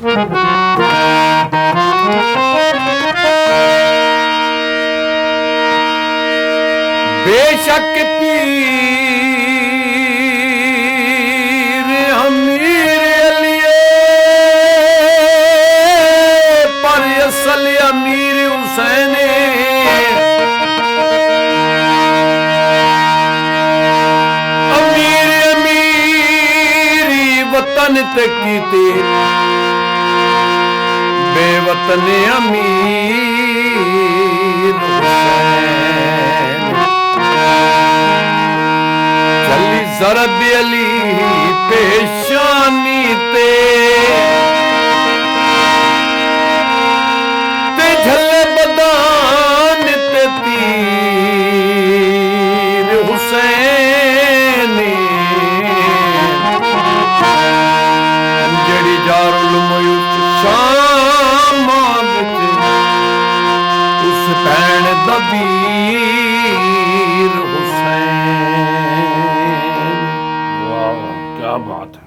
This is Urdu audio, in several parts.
بے شک پیر امیر علی پر اصل امیر حسین امیری وطن تے کیتی بے وطن امیر حسین چلی ضرب علی پیشانی تے جھلے بدان تے تیر حسین جڑی جار الموت شام وچ اس بھین دا ویر حسین۔ واہ کیا بات ہے۔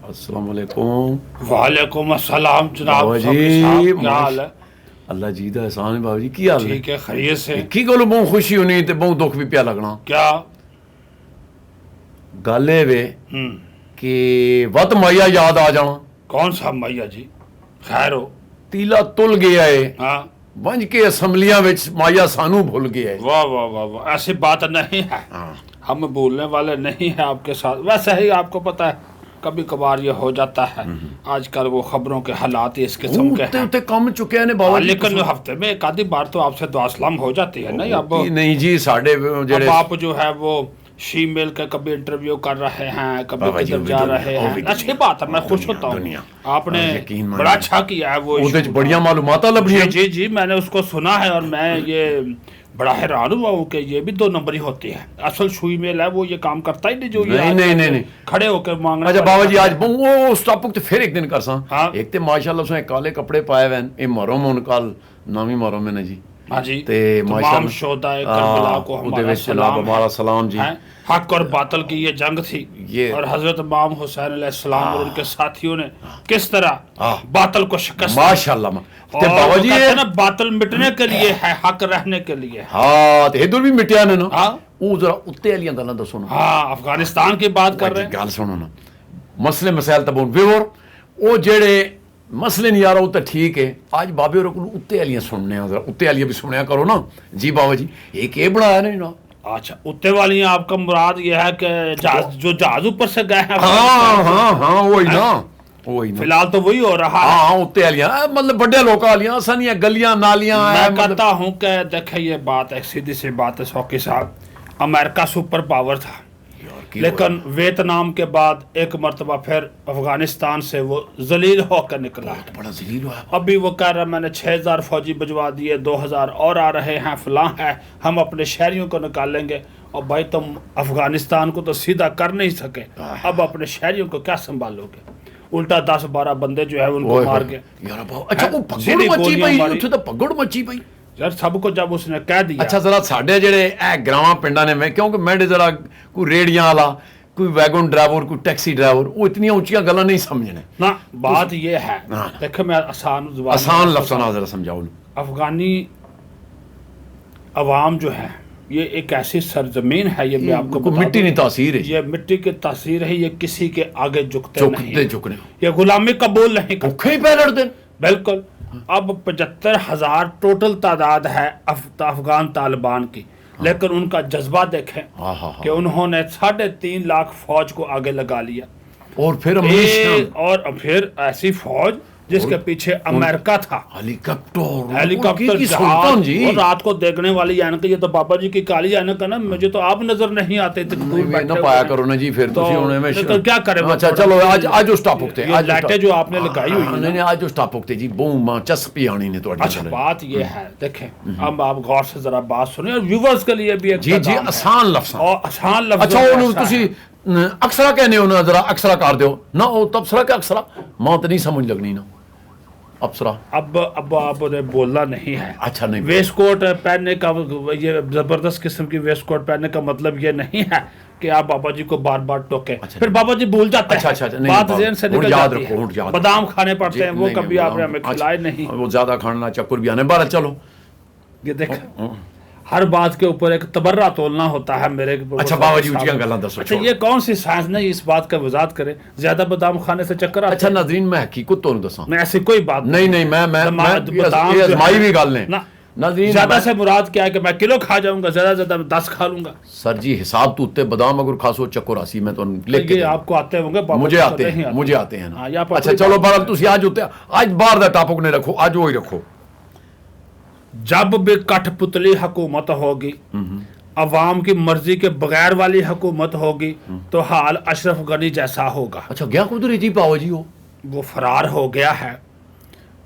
السلام علیکم۔ وعلیکم السلام جناب بابا صاحب جی کیا حال ہے؟ اللہ جی دا احسان ہے بابا جی، کی حال ہے؟ ٹھیک ہے، خیریت سے؟ کی گلو بہت خوشی ہونی تے بہت دکھ بھی پیا لگنا۔ کیا گل اے وے کہ وقت مایا یاد آ جانا۔ کون سا میا جی؟ خیر ہو؟ تیلا تل گیا ہے ہاں ونج کے اسمبلیاں وچ مایا سانو بھول گیا ہے۔ واہ واہ واہ واہ، ایسی بات نہیں ہے، ہم بولنے والے نہیں ہیں آپ کے ساتھ۔ ویسے ہی آپ کو پتہ ہے کبھی کبھار یہ ہو جاتا ہے، آج کل وہ خبروں کے حالات اس قسم کے اتے ہیں، اتے کم چکے نے بابا جی۔ لیکن ہفتے میں ایک آدھی بار تو آپ سے دعا سلام ہو جاتی ہے نا۔ اب نہیں جی ساڈے جڑے آپ جو ہے وہ شی میل کا کبھی انٹرویو کر رہے ہیں، کبھی بابا جی، کدھر جا رہے ہیں، اچھی بات ہے، میں خوش ہوتا ہوں۔ آپ نے بڑا اچھا کیا ہے وہ وچ بڑیاں معلومات لبھیاں۔ جی جی میں نے اس کو سنا ہے، اور میں یہ بڑا حیران ہوا ہوں کہ یہ بھی 2 نمبری ہوتی ہے۔ اصل شوئی میل ہے وہ یہ کام کرتا ہی نہیں جو یہ نہیں کھڑے ہو کے مانگنا۔ اچھا بابا جی آج وہ اس ٹاپک تے پھر ایک دن کرساں۔ ہاں ایک تے ماشاءاللہ اس نے کالے کپڑے پائے ہوئے ہیں، اے محرم ہون کال نامی محرم ہے جی۔ ہاں جی، تے تمام ماشاءاللہ شہدائے کربلا کو ہمارا سلام ہمارا سلام جی۔ حق اور باطل کی یہ جنگ تھی، اور حضرت امام حسین علیہ السلام اور ان کے ساتھیوں نے کس طرح باطل کو شکست ماشاءاللہ تے اور بابا وہ جی کہتے ہیں نا باطل مٹنے کے لیے ہے، حق رہنے کے لیے۔ ہاں تے ادھر بھی مٹیا نے نا۔ ہاں او ذرا اتے والیاں گلاں دسو نا۔ ہاں افغانستان کی بات کر رہے ہیں۔ گل سنو نا، مسئلے مسائل تبون ویور او جڑے مسئلے نہیں یار وہ تو ٹھیک ہے، آج بابے اور کو اتے والیاں سننے ہیں، ذرا اتے والیاں بھی سنیا کرو نا جی بابا جی۔ ایک یہ بنایا نا جناب۔ اچھا اتے والی آپ کا مراد یہ ہے کہ جو جہاز اوپر سے گئے ہیں؟ ہاں وہی نا، وہی نا فی الحال تو وہی ہو رہا ہے۔ ہاں اتے والیاں مطلب بڑے لوگ والیاں سنیاں گلیاں نالیاں۔ میں کہتا ہوں کہ دیکھیں یہ بات ایک سیدھی سی بات ہے سوکی صاحب، امریکہ سپر پاور تھا، لیکن ویتنام کے بعد ایک مرتبہ پھر افغانستان سے وہ ذلیل ہو کر نکلا۔ بڑا ذلیل ہوا۔ ابھی وہ کہہ رہا میں نے 6000 فوجی بھجوا دیے، 2000 اور آ رہے ہیں، فلاں ہے، ہم اپنے شہریوں کو نکالیں گے۔ اور بھائی تم افغانستان کو تو سیدھا کر نہیں سکے، اب اپنے شہریوں کو کیا سنبھالو گے؟ الٹا 10-12 بندے جو ہے ان کو مار کے۔ اچھا وہ پگڑ مچی پئی، اتھے تو پگڑ مچی پئی یار سب کو جب اس نے کہہ دیا۔ اچھا ذرا ساڈے جڑے اے گراواں پنڈاں نے میں کیونکہ میں ذرا کوئی ریڑیاں والا، کوئی ویگن ڈرائیور، کوئی ٹیکسی ڈرائیور، وہ اتنی اونچیاں گلاں نہیں سمجھنے نا۔ بات یہ ہے، دیکھیں میں آسان لفظاں ذرا سمجھاؤ۔ افغانی عوام جو ہے یہ ایک ایسی سرزمین ہے، یہ میں آپ کو بتا مٹی نہیں تاثیر ہے، یہ مٹی کی تاثیر ہے، یہ کسی کے آگے جھکتے نہیں، جھکنے یہ غلامی قبول نہیں کرتے۔ بھوکے ہی پہ لڑ دیں۔ بالکل۔ اب 75,000 ٹوٹل تعداد ہے افغان طالبان کی، لیکن ان کا جذبہ دیکھیں کہ انہوں نے 3.5 لاکھ فوج کو آگے لگا لیا، اور پھر ایسی فوج جس کے پیچھے امریکہ تھا، ہیلی کاپٹر جہاز، اور رات کو دیکھنے والی اینک، یہ تو بابا جی کی کالی اینک ہے نا، مجھے تو آپ نظر نہیں آتے تھے دور بیٹھے پایا کرو نا جی، پھر کیا کرے۔ اچھا چلو آج اس ٹاپک تے لائٹیں جو آپ نے لگائی ہوئی ہیں، نہیں آج اس ٹاپک تے جی بہت چسپی آنی نے تواڈی۔ اچھا بات یہ ہے، دیکھیں اب آپ غور سے ذرا بات سنیں، اور ویورز کے لیے بھی ایک جی آسان لفظ۔ آسان لفظ۔ اچھا انہوں تسی اکثرا کہنے ہو نا، ذرا اکثرا کر دیو نا، وہ تبصرہ کہ اکثرا ماں تو نہیں سمجھ لگنی نا ابصرا۔ اب آپ نے بولنا نہیں ہے۔ اچھا نہیں، ویسٹ کوٹ پہننے کا، یہ زبردست قسم کی ویسٹ کوٹ پہننے کا مطلب یہ نہیں ہے کہ آپ بابا جی کو بار بار ٹوکیں، پھر بابا جی بھول جاتے ہیں، بات ذہن سے نکل جاتی ہے، بادام کھانے پڑتے ہیں، وہ کبھی آپ نے ہمیں کھلائے نہیں، وہ زیادہ کھانا چکر بھی آنے بارہ. چلو یہ دیکھیں ہر بات کے اوپر ایک تبرہ تولنا ہوتا ہے میرے. اچھا بابا جی اونچیاں گلاں دسو. اچھا یہ کون سی سائنس نے اس بات کا وضاحت کرے زیادہ بادام کھانے سے چکر آتا ہے؟ اچھا ناظرین میں حقیقت تو دساں، میں ایسی کوئی بات نہیں میں ازمائی بھی گل نے ناظرین. زیادہ سے مراد کیا ہے کہ میں کلو کھا جاؤں گا، زیادہ زیادہ میں 10 کھا لوں گا. سر جی حساب تو اتے بادام اگر کھاسو چکر آسی میں تو لکھ کے آپ کو آتے ہوں گے، مجھے آتے ہیں. اچھا چلو بہرحال تسی آج ہوتے آج باہر دا ٹاپک نہیں رکھو، آج وہی رکھو. جب بھی کٹھ پتلی حکومت ہوگی، عوام کی مرضی کے بغیر والی حکومت ہوگی تو حال اشرف غنی جیسا ہوگا. اچھا گیا کدھر جی پاو جی وہ فرار ہو گیا ہے،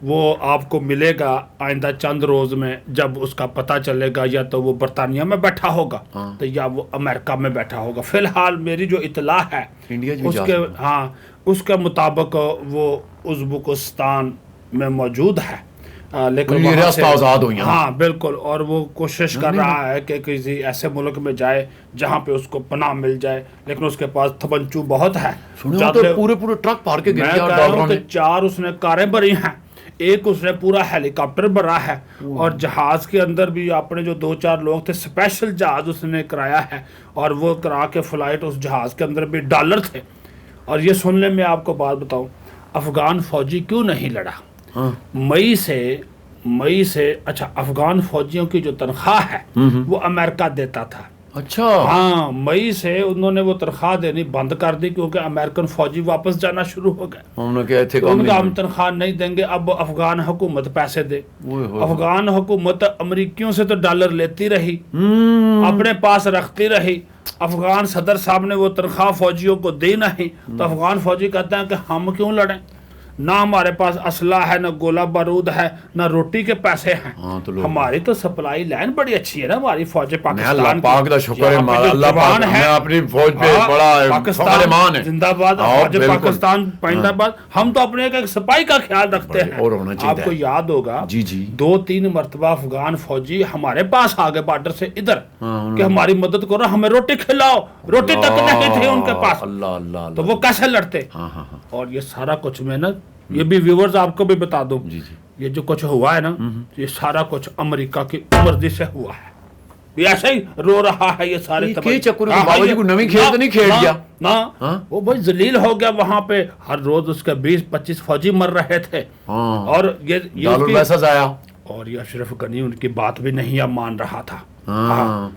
وہ آپ کو ملے گا آئندہ چند روز میں. جب اس کا پتہ چلے گا یا تو وہ برطانیہ میں بیٹھا ہوگا تو یا وہ امریکہ میں بیٹھا ہوگا. فی الحال میری جو اطلاع ہے اس کے مطابق وہ ازبکستان میں موجود ہے، لیکن ریاست آزاد ہوئی. ہاں بالکل، اور وہ کوشش کر رہا ہے کہ کسی ایسے ملک میں جائے جہاں پہ اس کو پناہ مل جائے، لیکن اس کے پاس تھبنچو بہت ہے. پورے ٹرک پار کے میں کہہ رہا ہوں کہ 4 اس نے کاریں بھری ہیں، ایک اس نے پورا ہیلی کاپٹر بھرا ہے، اور جہاز کے اندر بھی اپنے جو 2-4 لوگ تھے اسپیشل جہاز اس نے کرایا ہے، اور وہ کرا کے فلائٹ اس جہاز کے اندر بھی ڈالر تھے. اور یہ سننے میں آپ کو بات بتاؤں، افغان فوجی کیوں نہیں لڑا؟ مئی سے اچھا افغان فوجیوں کی جو تنخواہ ہے وہ امریکہ دیتا تھا. اچھا ہاں مئی سے انہوں نے وہ تنخواہ دینی بند کر دی کیونکہ امریکن فوجی واپس جانا شروع ہو گئے. ان کا ہم تنخواہ نہیں دیں گے، اب افغان حکومت پیسے دے. افغان حکومت امریکیوں سے تو ڈالر لیتی رہی، اپنے پاس رکھتی رہی. افغان صدر صاحب نے وہ تنخواہ فوجیوں کو دی نہیں، تو افغان فوجی کہتے ہیں کہ ہم کیوں لڑیں، نہ ہمارے پاس اسلحہ ہے، نہ گولہ بارود ہے، نہ روٹی کے پیسے ہیں. ہماری تو سپلائی لائن بڑی اچھی ہے نا، ہماری فوج پاکستان پاک دا شکر ہے، اللہ پاک میں اپنی فوج پہ بڑا پاکستان زندہ باد، فوج پاکستان پائندہ باد. ہم تو اپنے ایک سپاہی کا خیال رکھتے ہیں. آپ کو یاد ہوگا 2-3 مرتبہ افغان فوجی ہمارے پاس آ گئے بارڈر سے ادھر کہ ہماری مدد کرو، ہمیں روٹی کھلاؤ. روٹی تک نہیں تھی ان کے پاس، تو وہ کیسے لڑتے؟ اور یہ سارا کچھ میں نا، یہ بھی ویورز آپ کو بھی بتا دوں، یہ جو کچھ ہوا ہے نا، یہ سارا کچھ امریکہ کی مرضی سے ہوا ہے. یہ ایسے ہی رو رہا ہے یہ سارے بابا جی کو نویں کھیل تو نہیں کھیل گیا نا، وہ بھائی ذلیل ہو گیا. وہاں پہ ہر روز اس کے 20-25 فوجی مر رہے تھے، اور یہ پیسہ ضائع. اور یہ اشرف غنی ان کی بات بھی نہیں اب مان رہا تھا.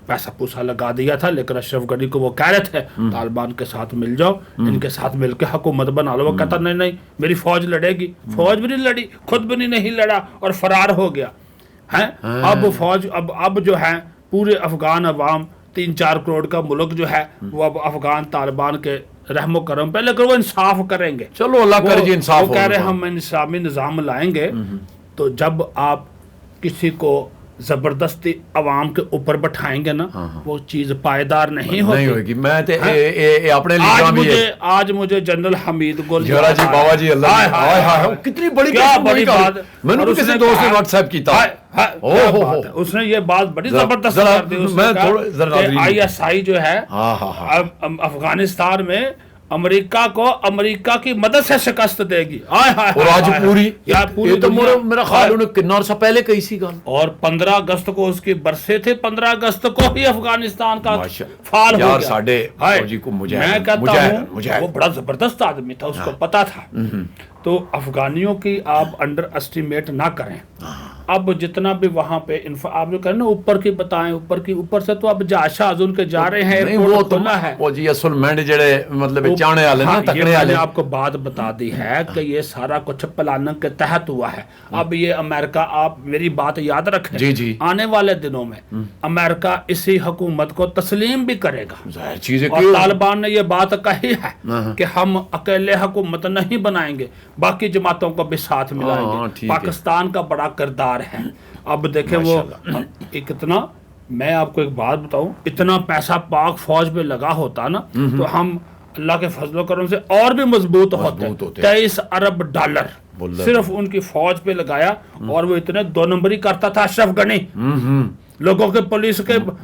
پیسہ پوسا لگا دیا تھا، لیکن اشرف غنی کو وہ کہہ رہے تھے طالبان کے ساتھ مل جاؤ، ان کے ساتھ مل کے حکومت بنا لو. وہ کہتا نہیں میری فوج لڑے گی. فوج بھی نہیں لڑی، خود بھی نہیں لڑا اور فرار ہو گیا. اب فوج اب جو ہے پورے افغان عوام 3-4 کروڑ کا ملک جو ہے وہ اب افغان طالبان کے رحم و کرم پہ، لیکن وہ انصاف کریں گے. چلو اللہ کرے جی انصاف. وہ کہہ رہے ہم انصافی نظام لائیں گے. تو جب آپ کسی کو زبردستی عوام کے اوپر بٹھائیں گے نا، وہ چیز پائیدار نہیں ہوگی. میں اپنے آج مجھے جنرل حمید گل جی بابا جی اللہ کتنی بڑی بات میں نے کسی دوست نے واٹس ایپ کیتا، اس نے یہ بات بڑی زبردست کر دی. ISI جو ہے افغانستان میں امریکہ کو امریکہ کی مدد سے شکست دے گی. اور آج پوری تو میرا خیال انہیں کتنا عرصہ پہلے کہی سی گل. اور 15 اگست کو اس کی برسی تھی، 15 اگست کو ہی افغانستان کا فعال ہو گیا. میں کہتا ہوں وہ بڑا زبردست آدمی تھا، اس کو پتا تھا. تو افغانیوں کی آپ انڈر اسٹیمیٹ نہ کریں. اب جتنا بھی وہاں پہ آپ جو کہیں نا اوپر کی بتائیں، اوپر سے تو اب جہاز ان کے جا رہے ہیں، وہ تو ہے وہ جی اصل مینڈ جڑے مطلب چانے والے نا تکنے والے. آپ کو بات بتا دی ہے کہ یہ سارا کچھ پلاننگ کے تحت ہوا ہے. اب یہ امریکہ، آپ میری بات یاد رکھیں، آنے والے دنوں میں امریکہ اسی حکومت کو تسلیم بھی کرے گا. اور طالبان نے یہ بات کہی ہے کہ ہم اکیلے حکومت نہیں بنائیں گے، باقی جماعتوں کو بھی ساتھ ملائیں گے. پاکستان کا بڑا کردار ہے. اب دیکھیں وہ کتنا، میں آپ کو ایک بات بتاؤں، اتنا پیسہ پاک فوج پہ لگا ہوتا نا تو ہم اللہ کے فضل و کرم سے اور بھی مضبوط ہوتے. 23 ارب ڈالر صرف ان کی فوج پہ لگایا، اور وہ اتنے 2 نمبری کرتا تھا اشرف غنی. لوگوں کے پولیس کے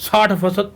60%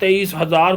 23,000